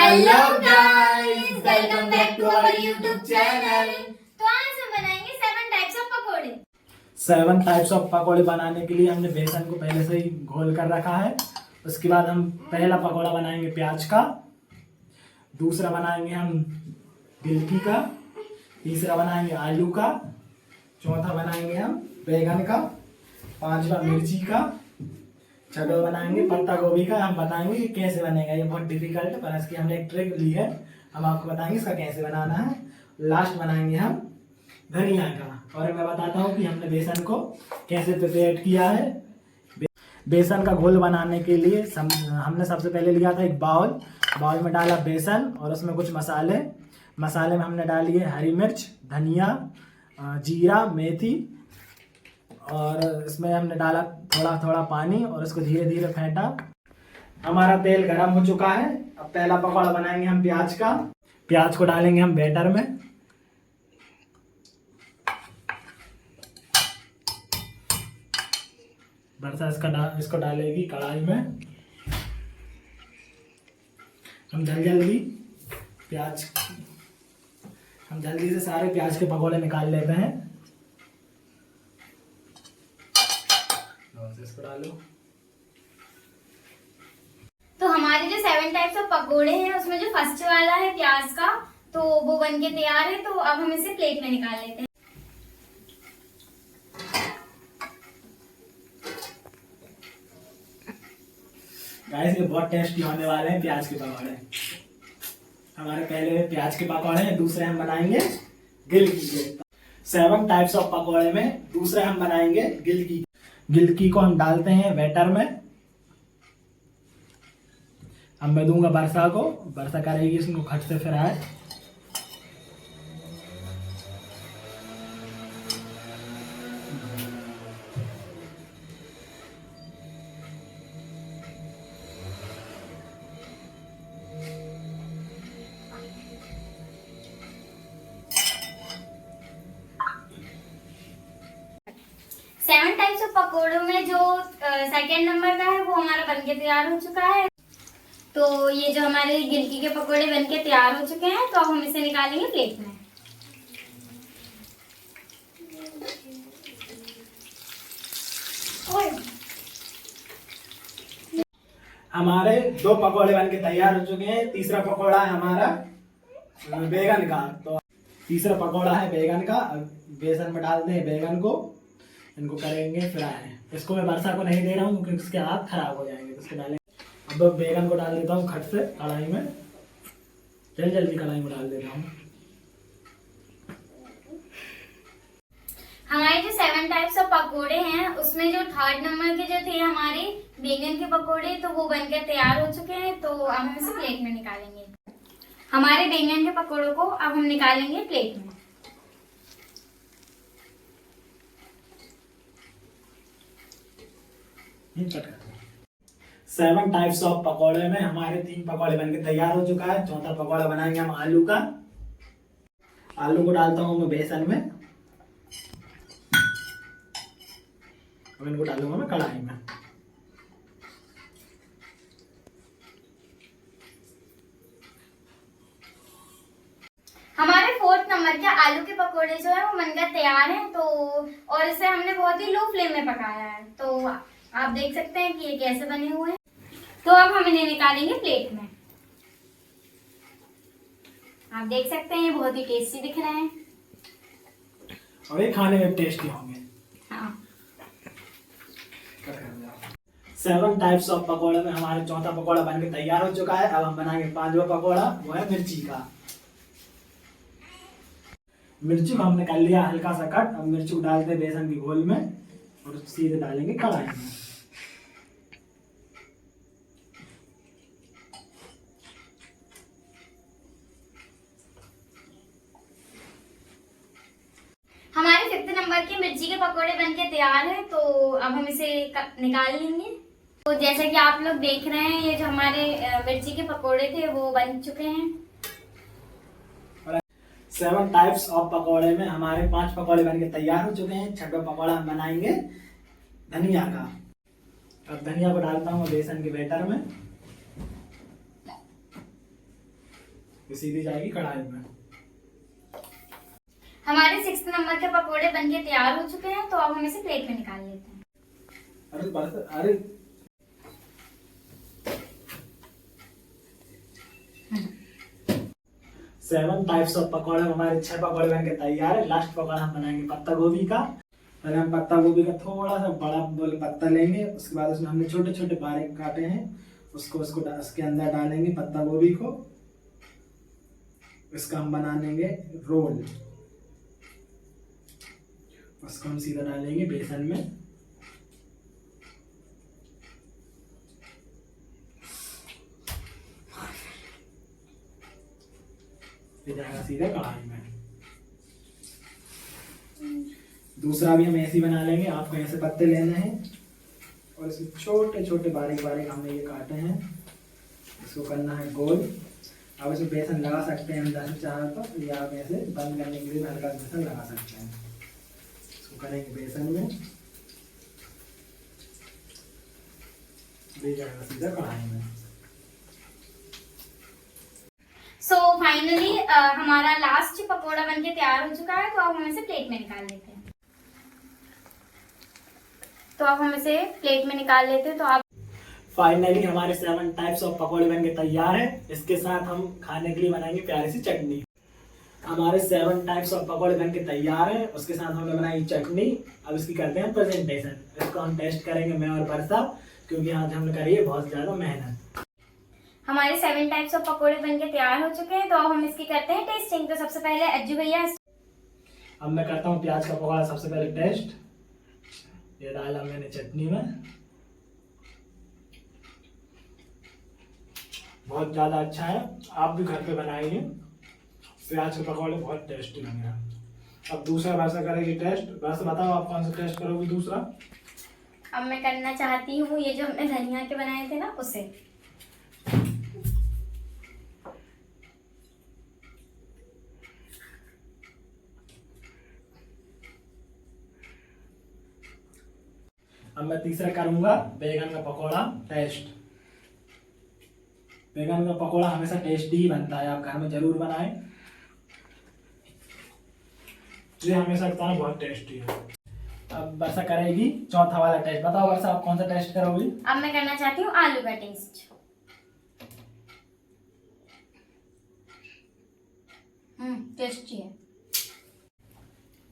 Hello guys, welcome back to our YouTube channel. तो आज हम बनाएंगे 7 टाइप्स ऑफ पकोड़े। 7 टाइप्स ऑफ पकोड़े बनाने के लिए हमने बेसन को पहले से ही घोल कर रखा है। उसके बाद हम पहला पकोड़ा बनाएंगे प्याज का, दूसरा बनाएंगे हम गिलकी का, तीसरा बनाएंगे आलू का, चौथा बनाएंगे हम बैंगन का, पांचवा मिर्ची का, छठवा बनाएंगे पत्ता गोभी का। हम बताएंगे कि कैसे बनेगा। ये बहुत डिफिकल्ट है पर इसकी हमने एक ट्रिक ली है, हम आपको बताएंगे इसका कैसे बनाना है। लास्ट बनाएंगे हम धनिया का। और मैं बताता हूँ कि हमने बेसन को कैसे प्रिपेयर किया है। बेसन का घोल बनाने के लिए हमने सबसे पहले लिया था एक बाउल में डाला बेसन और उसमें कुछ मसाले में हमने डाली है हरी मिर्च, धनिया, जीरा, मेथी, और इसमें हमने डाला थोड़ा थोड़ा पानी और इसको धीरे धीरे फेंटा। हमारा तेल गरम हो चुका है। अब पहला पकौड़ा बनाएंगे हम प्याज का। प्याज को डालेंगे हम बैटर में। बरसा इसको डालेगी कढ़ाई में। हम जल्दी से सारे प्याज के पकौड़े निकाल लेते हैं। इसको डालो। तो हमारे जो 7 टाइप्स ऑफ पकोड़े हैं उसमें जो फर्स्ट वाला है प्याज का, तो वो बनके तैयार है। तो अब हम इसे प्लेट में निकाल लेते हैं। गाइस, ये बहुत टेस्टी होने वाले हैं प्याज के पकौड़े। हमारे पहले प्याज के पकौड़े हैं, दूसरे हम बनाएंगे गिलकी के। 7 टाइप्स ऑफ पकौड़े में दूसरे हम बनाएंगे गिलकी। गिलकी को हम डालते हैं बैटर में। अब मैं दूंगा बरसा को, बरसा करेगी इसको खट से फ्राई। टाइप्स ऑफ पकोड़ों में जो सेकंड नंबर का है वो हमारा बनके तैयार हो चुका है। तो ये जो हमारे गिलकी के पकोड़े बनके तैयार हो चुके हैं, तो अब हम इसे निकालेंगे प्लेट में। हमारे 2 पकोड़े बनके तैयार हो चुके हैं। तीसरा पकोड़ा है हमारा बैगन का। तो तीसरा पकोड़ा है बैगन का। बेसन में डालते हैं बैगन को, इनको करेंगे फ्राई। इसको मैं बरसा को नहीं दे रहा हूँ क्योंकि उसके हाथ खराब हो जाएंगे। तो इसको डालेंगे। अब बैगन को डाल देता हूँ खट से कढ़ाई में। जल्दी कढ़ाई में डाल देता हूँ। हमारे जो 7 टाइप्स ऑफ पकोड़े हैं उसमें जो थर्ड नंबर के जो थे हमारे बैंगन के पकोड़े, तो वो बनकर तैयार हो चुके हैं। तो अब हम इसे प्लेट में निकालेंगे। हमारे बैंगन के पकोड़ों को अब हम निकालेंगे प्लेट में। सेवन टाइप्स ऑफ पकौड़े में हमारे 3 पकौड़े बनके तैयार हो चुका है। चौथा पकौड़ा बनाएंगे हम आलू का। आलू को डालता हूँ मैं बेसन में। अब इनको डालूंगा मैं कढ़ाई में। हमारे 4th नंबर के आलू के पकोड़े जो है वो बनकर तैयार हैं। तो और इसे हमने बहुत ही लो फ्लेम में पकाया है। तो आप देख सकते हैं कि ये कैसे बने हुए हैं। तो अब हम इन्हें निकालेंगे प्लेट में। आप देख सकते हैं ये बहुत ही टेस्टी दिख रहे हैं और ये खाने में टेस्टी होंगे। हाँ। 7 टाइप्स ऑफ पकोड़े में हमारे चौथा पकोड़ा बनके तैयार हो चुका है। अब हम बनाएंगे 5वां पकोड़ा, वो है मिर्ची का। मिर्ची को हमने कर लिया हल्का सा कट। अब मिर्ची को डालते हैं बेसन के घोल में और सीधे डालेंगे कढ़ाई में। हमारे 5th नंबर के मिर्ची के पकोड़े बनके तैयार है। तो अब हम इसे निकाल लेंगे। तो जैसा कि आप लोग देख रहे हैं, ये जो हमारे मिर्ची के पकोड़े थे वो बन चुके हैं। 7 टाइप्स ऑफ पकोड़े में हमारे 5 पकोड़े बनके तैयार हो चुके हैं। 6वां पकोड़ा हम बनाएंगे धनिया का। अब धनिया को डालता हूँ बेसन के बैटर में। ये सीधी जाएगी कढ़ाई में। हमारे 6 नंबर के पकोड़े बनके तैयार हो चुके हैं, तो अब हम इसे प्लेट में निकाल लेते हैं। अरे 7 टाइप्स ऑफ पकौड़े, हमारे 6 पकौड़े बनके तैयार है। लास्ट पकौड़ा हम बनाएंगे पत्ता गोभी का। पहले हम पत्ता गोभी का थोड़ा सा बड़ा पत्ता लेंगे, उसके बाद उसमें हमने छोटे छोटे बारीक काटे हैं, उसको उसके अंदर डालेंगे पत्ता गोभी को। इसका हम बना लेंगे रोल। उसको हम सीधा डालेंगे बेसन में। जाएगा सीधे कढ़ाई में। दूसरा भी हम ऐसे ही बना लेंगे। आपको ऐसे पत्ते लेने हैं और इसके छोटे छोटे बारीक बारीक हमने ये काटे हैं। इसको करना है गोल। आप इसमें बेसन लगा सकते हैं अंदर से चाहे तो, या आप ऐसे बंद करने के लिए हल्का बेसन लगा सकते हैं। इसको करेंगे बेसन में, ले जाएगा सीधा कढ़ाई में। सो फाइनली हमारा लास्ट पकोड़ा बनके तैयार हो चुका है, तो अब हम इसे प्लेट में निकाल लेते हैं। तो आप फाइनली हमारे 7 टाइप्स ऑफ पकौड़े बनके तैयार है। इसके साथ हम खाने के लिए बनाएंगे प्यारी सी चटनी। हमारे 7 टाइप्स ऑफ पकौड़े बनके तैयार है, उसके साथ हमने बनाई चटनी। अब इसकी करते हैं प्रेजेंटेशन। इसको हम टेस्ट करेंगे मैं और वर्षा, क्योंकि आज हमने करी है बहुत ज्यादा मेहनत। हमारे 7 टाइप्स ऑफ पकोड़े बनके तैयार हो चुके हैं, तो अब हम इसकी करते हैं टेस्टिंग। तो सबसे पहले अज्जू भैया। अब मैं करता हूँ प्याज का पकौड़ा सबसे पहले टेस्ट। ये डाला मैंने चटनी में, बहुत ज्यादा अच्छा है। आप भी घर पे बनाइए, प्याज के पकौड़े बहुत टेस्टी बनेगा। अब दूसरा वर्षा करेगी टेस्ट। वर्षा बताओ आप कौन सा टेस्ट करोगी दूसरा? अब मैं करना चाहती हूँ ये जो हमने धनिया के बनाए थे ना, उसे। अब मैं तीसरा करूंगा बैगन का पकौड़ा टेस्ट। बैगन का पकौड़ा हमेशा टेस्टी ही बनता है, आप घर में जरूर बनाएं। ये हमेशा लगता है बहुत टेस्टी है। अब वर्षा करेगी चौथा वाला टेस्ट। बताओ वर्षा आप कौन सा टेस्ट करोगी? अब मैं करना चाहती हूँ आलू का टेस्ट। टेस्टी है।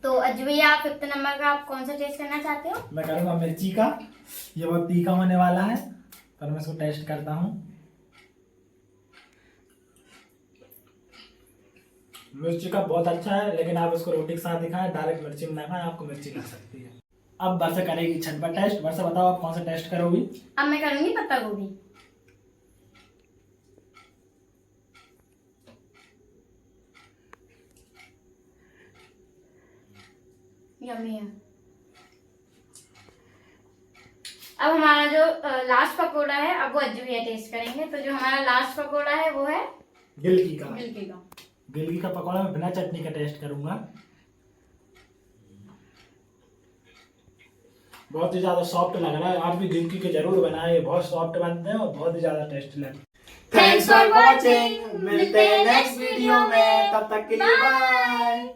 तो अज्जू भैया आप 5th नंबर का आप कौन सा टेस्ट करना चाहते हो? मैं करूंगा मिर्ची का। ये बहुत तीखा होने वाला है, पर मैं इसको टेस्ट करता हूँ। मिर्ची का बहुत अच्छा है, लेकिन आप इसको रोटी के साथ ही खाएं, डायरेक्ट मिर्ची में ना खाएं, आपको मिर्ची लग सकती है। अब वर्षा करेगी छठवां टेस्ट। वर्षा बताओ आप कौन सा टेस्ट करोगी? अब मैं करूंगी पत्ता गोभी। यम्मी है। अब हमारा जो लास्ट पकोड़ा है, अब वो अज्जू भैया टेस्ट करेंगे। तो जो हमारा लास्ट पकोड़ा है वो है गिलकी का। गिलकी का पकौड़ा मैं बिना चटनी का टेस्ट करूंगा। बहुत ही ज्यादा सॉफ्ट लग रहा है। आप भी गिलकी के जरूर बनाएं, बहुत सॉफ्ट बनते हैं और बहुत ही ज्यादा टेस्टी लगते हैं। Thanks for watching. मिलते हैं नेक्स्ट वीडियो में, तब तक के लिए बाय।